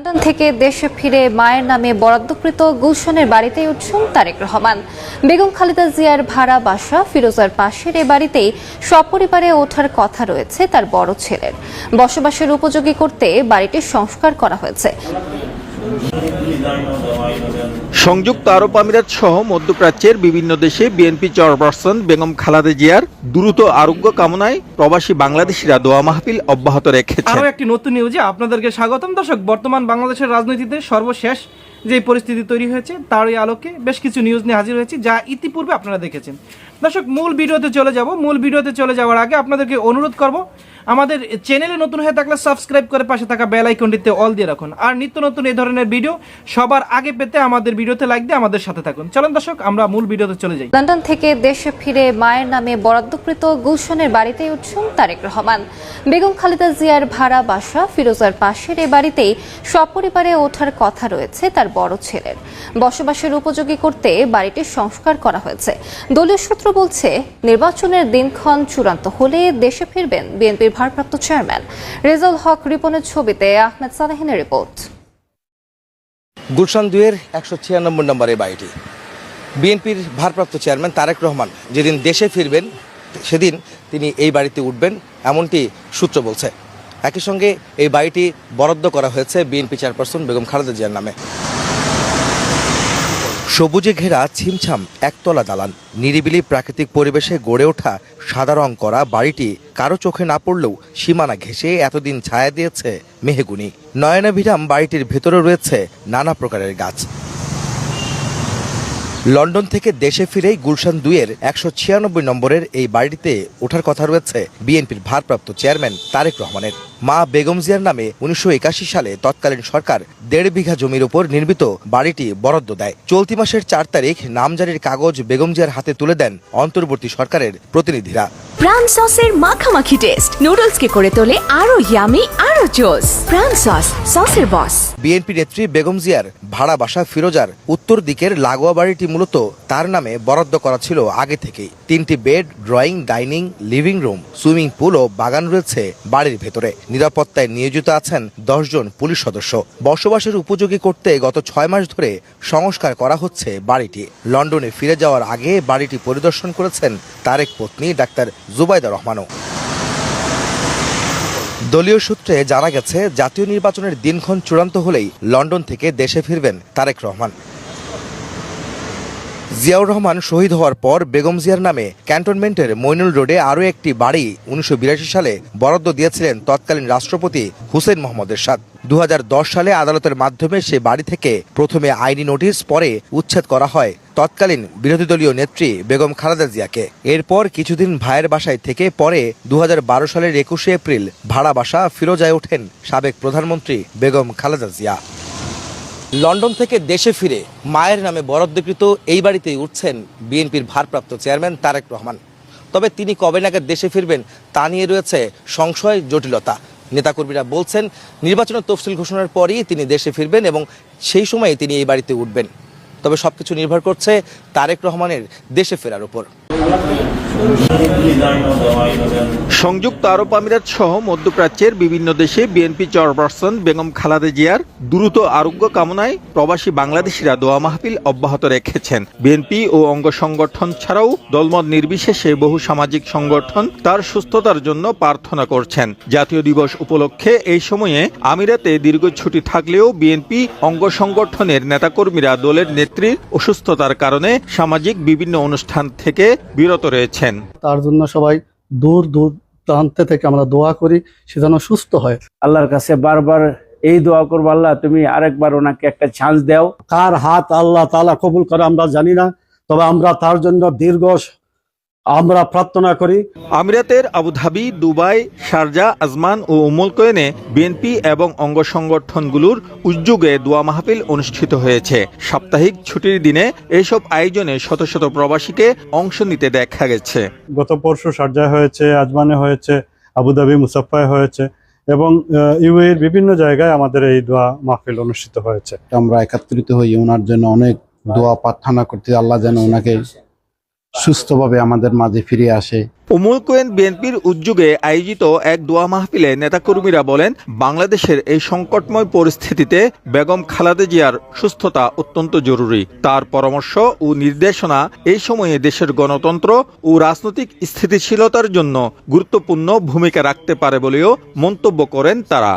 London থেকে দেশে ফিরে মায়ের নামে বরাদ্দকৃত গুলশনের বাড়িতেই উঠছেন তারেক রহমান। বেগম খালেদা জিয়ার ভাড়া বাসা ফিরোজার পাশের এ বাড়িতেই সপরিবারে ওঠার কথা রয়েছে তার বড় ছেলের। বসবাসের উপযোগী করতে বাড়িটির সংস্কার করা হয়েছে। সংযুক্ত আরব আমিরাত সহ মধ্যপ্রাচ্যের বিভিন্ন দেশে বিএনপি চেয়ারপারসন বেগম খালেদা জিয়ার দ্রুত আরোগ্য কামনায় প্রবাসী বাংলাদেশিরা দোয়া মাহফিল অব্যাহত রেখেছেন। আরও একটি নতুন নিউজে আপনাদেরকে স্বাগতম। দর্শক, বর্তমান বাংলাদেশের রাজনীতিতে সর্বশেষ যে পরিস্থিতি তৈরি হয়েছে তারই আলোকে বেশ কিছু নিউজ নিয়ে হাজির হয়েছি, যা ইতিপূর্বে আপনারা দেখেছেন। দর্শক, মূল ভিডিওতে চলে যাওয়ার আগে আপনাদেরকে অনুরোধ করব, আমাদের চ্যানেলে নতুন হয়ে থাকলে সাবস্ক্রাইব করে পাশে থাকা বেল আইকনটিতে অল দিয়ে রাখুন। আর নিত্য নতুন এই ধরনের ভিডিও সবার আগে পেতে আমাদের ভিডিওতে লাইক দিয়ে আমাদের সাথে থাকুন। চলুন দর্শক, আমরা মূল ভিডিওতে চলে যাই। লন্ডন থেকে দেশে ফিরে মায়ের নামে বরাদ্দকৃত গুলশনের বাড়িতেই উঠছেন তারেক রহমান। বেগম খালেদা জিয়ার ভাড়া বাসা ফিরোজার পাশের এ বাড়িতেই সপরিবারে ওঠার কথা রয়েছে তার বড় ছেলের। বসবাসের উপযোগী করতে বাড়িটির সংস্কার করা হয়েছে। দলীয় সূত্র বলছে, নির্বাচনের দিনক্ষণ চূড়ান্ত হলে দেশে ফিরবেন বিএনপির ভারপ্রাপ্ত চেয়ারম্যান। রেজাউল হক রিপনের ছবিতে আহমেদ সালেহিনের রিপোর্ট। গুলশান 2-এর 196 নম্বরের বাড়িটি। বিএনপির ভারপ্রাপ্ত চেয়ারম্যান তারেক রহমান যেদিন দেশে ফিরবেন সেদিন তিনি এই বাড়িতে উঠবেন, এমনটি সূত্র বলছে। একই সঙ্গে এই বাড়িটি বরাদ্দ করা হয়েছে বিএনপি চেয়ারপারসন বেগম খালেদা জিয়ার নামে। সবুজে ঘেরা ছিমছাম একতলা দালান, নিরিবিলি প্রাকৃতিক পরিবেশে গড়ে ওঠা সাদা রং করা বাড়িটি কারো চোখে না পড়লেও সীমানা ঘেঁষে এতদিন ছায়া দিয়েছে মেহগুনি। নয়নাভিরাম বাড়িটির ভেতরে রয়েছে নানা প্রকারের গাছ। লন্ডন থেকে দেশে ফিরেই গুলশান 2-এর 196 নম্বরের এই বাড়িতে ওঠার কথা রয়েছে বিএনপির ভারপ্রাপ্ত চেয়ারম্যান তারেক রহমানের। মা বেগম জিয়ার নামে 1981 সালে তৎকালীন সরকার 1.5 বিঘা জমির উপর নির্মিত বাড়িটি বরাদ্দ দেয়। চলতি মাসের 4 তারিখ নামজারির কাগজ বেগম জিয়ার হাতে তুলে দেন অন্তর্বর্তী সরকারের প্রতিনিধিরা। প্রাণ সসের মাখামাখি টেস্ট নুডলসকে করে তোলে আরো ইয়ামি, আরো জোস। প্রাণ সস, সসের বস। বিএনপি নেত্রী বেগম জিয়ার ভাড়া বাসা ফিরোজার উত্তর দিকের লাগোয়া বাড়িটি মূলত তার নামে বরাদ্দ করা ছিল আগে থেকেই। 3টি bed, drawing, dining, living room, swimming pool ও বাগান রয়েছে বাড়ির ভেতরে। নিরাপত্তায় নিয়োজিত আছেন 10 জন পুলিশ সদস্য। বসবাসের উপযোগী করতে গত 6 মাস ধরে সংস্কার করা হচ্ছে বাড়িটি। লন্ডনে ফিরে যাওয়ার আগে বাড়িটি পরিদর্শন করেছেন তারেক পত্নী ডাক্তার জুবাইদা রহমানও। দলীয় সূত্রে জানা গেছে, জাতীয় নির্বাচনের দিনক্ষণ চূড়ান্ত হলেই লন্ডন থেকে দেশে ফিরবেন তারেক রহমান। জিয়াউর রহমান শহীদ হওয়ার পর বেগম জিয়ার নামে ক্যান্টনমেন্টের মইনুল রোডে আরও একটি বাড়ি 1982 সালে বরাদ্দ দিয়েছিলেন তৎকালীন রাষ্ট্রপতি হুসেইন মোহাম্মদ এরশাদ। 2010 সালে আদালতের মাধ্যমে সে বাড়ি থেকে প্রথমে আইনি নোটিশ, পরে উচ্ছেদ করা হয় তৎকালীন বিরোধী দলীয় নেত্রী বেগম খালেদা জিয়াকে। এরপর কিছুদিন ভাইয়ের বাসায় থেকে পরে 2012 সালের 21 এপ্রিল ভাড়া বাসা ফিরোজায় ওঠেন সাবেক প্রধানমন্ত্রী বেগম খালেদা জিয়া। লন্ডন থেকে দেশে ফিরে মায়ের নামে বরাদ্দকৃত এই বাড়িতেই উঠছেন বিএনপির ভারপ্রাপ্ত চেয়ারম্যান তারেক রহমান। তবে তিনি কবে নাগাদ দেশে ফিরবেন তা নিয়ে রয়েছে সংশয়, জটিলতা। নেতাকর্মীরা বলছেন, নির্বাচনের তফসিল ঘোষণার পরই তিনি দেশে ফিরবেন এবং সেই সময় তিনি এই বাড়িতে উঠবেন। তবে সবকিছু নির্ভর করছে তারেক রহমানের দেশে ফেরার উপর। সংযুক্ত আরব আমিরাত সহ মধ্যপ্রাচ্যের বিভিন্ন দেশে বিএনপি চেয়ারপারসন বেগম খালেদা জিয়ার দ্রুত আরোগ্য কামনায় প্রবাসী বাংলাদেশিরা দোয়া মাহফিল অব্যাহত রেখেছেন। বিএনপি ও অঙ্গ সংগঠন ছাড়াও দলমত নির্বিশেষে বহু সামাজিক সংগঠন তার সুস্থতার জন্য প্রার্থনা করছেন। জাতীয় দিবস উপলক্ষে এই সময়ে আমিরাতে দীর্ঘ ছুটি থাকলেও বিএনপি অঙ্গ সংগঠনের নেতাকর্মীরা দলের নেত্রীর অসুস্থতার কারণে সামাজিক বিভিন্ন অনুষ্ঠান থেকে বিরত রয়েছেন। তার জন্য সবাই দূর দূর প্রান্ত থেকে আমরা দোয়া করি, সে যেন সুস্থ হয়। আল্লাহর কাছে বারবার এই দোয়া করবো, আল্লাহ তুমি আরেকবার ওনাকে একটা চান্স দাও। কার হাত আল্লাহ তাআলা কবুল করে আমরা জানি না, তবে আমরা তার জন্য দীর্ঘ আমরা প্রার্থনা করি। আমিরাতের আবুধাবি, দুবাই, শারজা, আজমান ও উমুল কোয়েনে বিএনপি এবং অঙ্গ সংগঠনগুলোর উদ্যোগে দোয়া মাহফিল অনুষ্ঠিত হয়েছে। সাপ্তাহিক ছুটির দিনে এইসব আয়োজনে শত শত প্রবাসীকে অংশ নিতে দেখা গেছে। গত পরশু শারজায় হয়েছে, আজমানে হয়েছে, আবুধাবি, মুসাফফায় হয়েছে এবং ইউএইর বিভিন্ন জায়গায় আমাদের এই দোয়া মাহফিল অনুষ্ঠিত হয়েছে। আমরা একত্রিত হই ওনার জন্য অনেক দোয়া প্রার্থনা করতে, আল্লাহ যেন ওনাকে সুস্থভাবে আমাদের মাঝে ফিরে আসে। উমুল কোয়েন বিএনপির উদ্যোগে আয়োজিত এক দোয়া মাহফিলে নেতাকর্মীরা বলেন, বাংলাদেশের এই সংকটময় পরিস্থিতিতে বেগম খালেদা জিয়ার সুস্থতা অত্যন্ত জরুরি। তার পরামর্শ ও নির্দেশনা এই সময়ে দেশের গণতন্ত্র ও রাজনৈতিক স্থিতিশীলতার জন্য গুরুত্বপূর্ণ ভূমিকা রাখতে পারে বলেও মন্তব্য করেন তারা।